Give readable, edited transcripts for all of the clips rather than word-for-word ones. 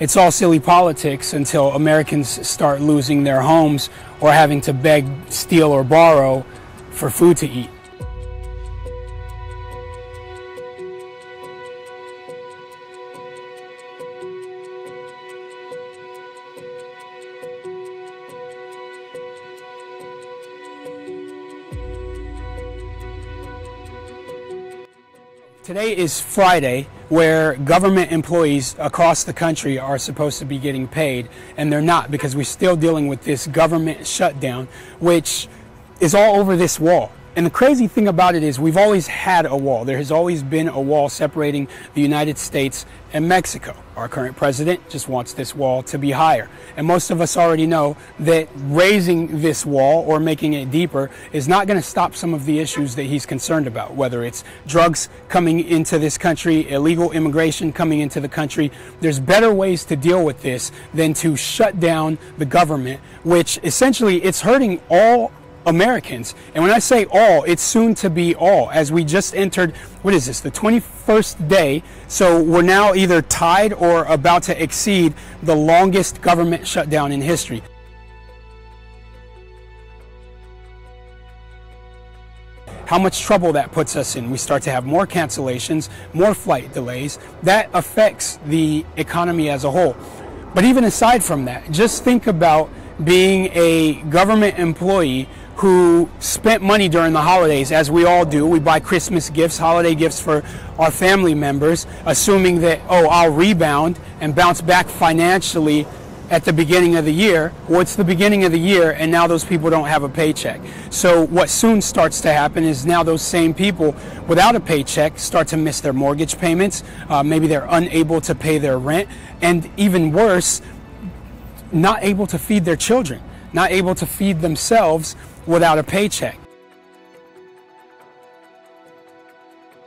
it's all silly politics until Americans start losing their homes or having to beg, steal, or borrow for food to eat. Today is Friday, where government employees across the country are supposed to be getting paid, and they're not, because we're still dealing with this government shutdown, which is all over this wall. And the crazy thing about it is we've always had a wall. There has always been a wall separating the United States and Mexico. Our current president just wants this wall to be higher. And most of us already know that raising this wall or making it deeper is not going to stop some of the issues that he's concerned about, whether it's drugs coming into this country, illegal immigration coming into the country. There's better ways to deal with this than to shut down the government, which essentially it's hurting all Americans. And when I say all, it's soon to be all, as we just entered, what is this, the 21st day. So we're now either tied or about to exceed the longest government shutdown in history. How much trouble that puts us in. We start to have more cancellations, more flight delays. That affects the economy as a whole. But even aside from that, just think about being a government employee who spent money during the holidays, as we all do. We buy Christmas gifts, holiday gifts for our family members, assuming that, oh, I'll rebound and bounce back financially at the beginning of the year. Well, it's the beginning of the year, and now those people don't have a paycheck. So what soon starts to happen is now those same people without a paycheck start to miss their mortgage payments. Maybe they're unable to pay their rent, and even worse, not able to feed their children, not able to feed themselves without a paycheck.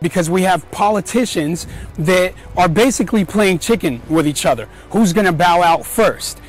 Because we have politicians that are basically playing chicken with each other. Who's going to bow out first?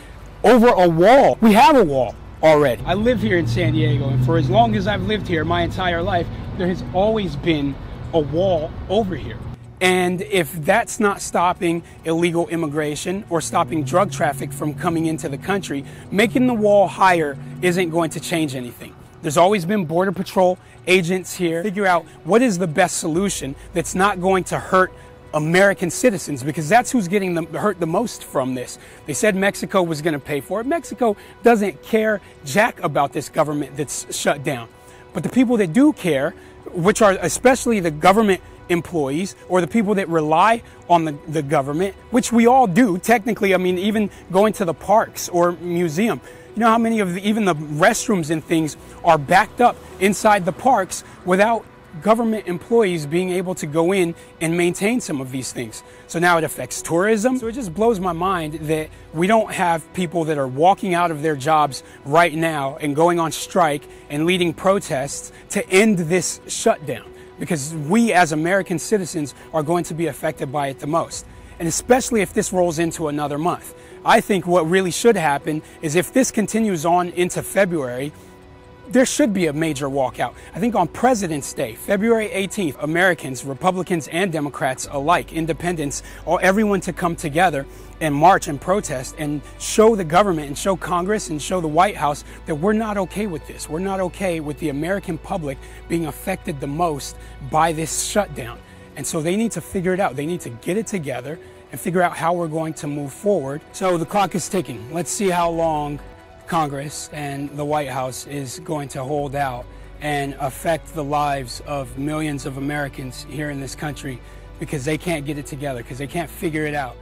Over a wall. We have a wall already. I live here in San Diego, and for as long as I've lived here, my entire life, there has always been a wall over here. And if that's not stopping illegal immigration or stopping drug traffic from coming into the country, making the wall higher isn't going to change anything. There's always been Border Patrol agents here. Figure out what is the best solution that's not going to hurt American citizens, because that's who's getting hurt the most from this. They said Mexico was going to pay for it. Mexico doesn't care jack about this government that's shut down. But the people that do care, which are especially the government employees or the people that rely on the government, which we all do technically. I mean, even going to the parks or museum, you know how many of even the restrooms and things are backed up inside the parks without government employees being able to go in and maintain some of these things. So now it affects tourism. So it just blows my mind that we don't have people that are walking out of their jobs right now and going on strike and leading protests to end this shutdown, because we as American citizens are going to be affected by it the most. And especially if this rolls into another month. I think what really should happen is if this continues on into February, there should be a major walkout. I think on President's Day, February 18th, Americans, Republicans and Democrats alike, independents, or everyone to come together and march and protest and show the government and show Congress and show the White House that we're not okay with this. We're not okay with the American public being affected the most by this shutdown. And so they need to figure it out. They need to get it together and figure out how we're going to move forward. So the clock is ticking. Let's see how long Congress and the White House is going to hold out and affect the lives of millions of Americans here in this country, because they can't get it together, because they can't figure it out.